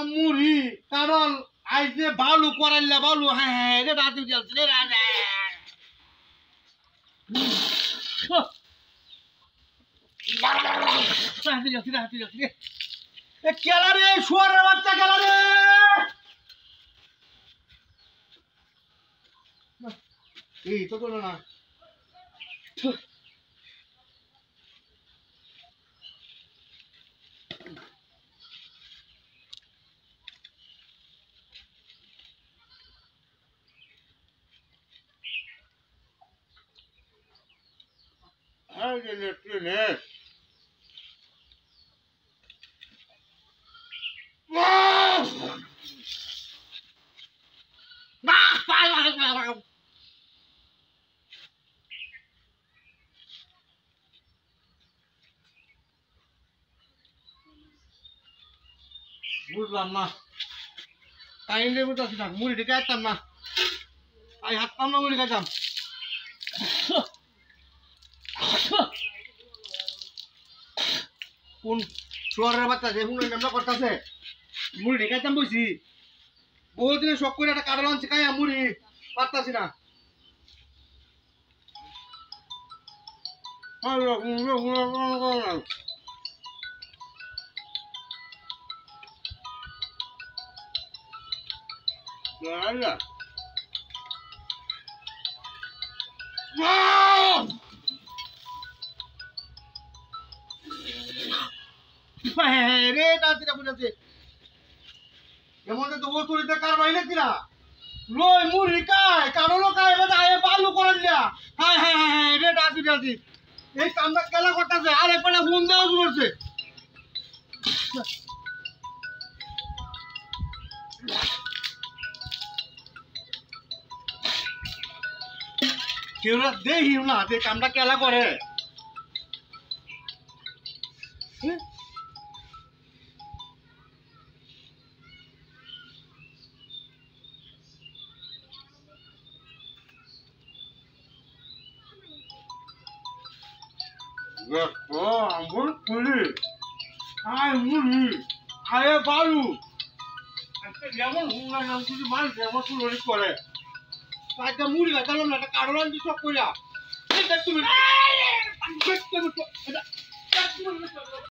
মুড়ি কারণ আজ যে বালু করাইলে বালু হ্যাঁ হ্যাঁ রে রাজু যাচ্ছে রে রাজা কেলা রে শুয়ারের বাচ্চা কেলা রে এই তো করো না বুঝলাম না টাইম বুঝতেছি না মুড়ি খাইতাম না আই হাঁটতাম না মুড়ি খাইতাম কোন শুয়ারের বাচ্চা যে হুন আমরা করতেছে মুড়ি খাইতাম বইছি বহুত দিনে শখ করে একটা কাটা আনছি খাইয়া মুড়ি পারতাছি না রে দাদিটা বুঝাচ্ছে এমন তো ও চুরিতে কার বাইলে কিনা লই মুড়ি খায় কারো খায় আয়ে বালু করাইলা হ্যাঁ হ্যাঁ হ্যাঁ রে দাদি এই কামটা কেলা করতেছে আর একবার ফোন দেওয়া শুরু করছে কেউ দেখি না যে কামটা কেলা করে আঙ্গুর খুলি আয় মুড়ি আয়ে বালু যেমন হুঙ্গা নাম কিছু মানুষ যেমন শুরু করে একটা মুড়ি গাছ না একটা কারণ আনছি সব কইরা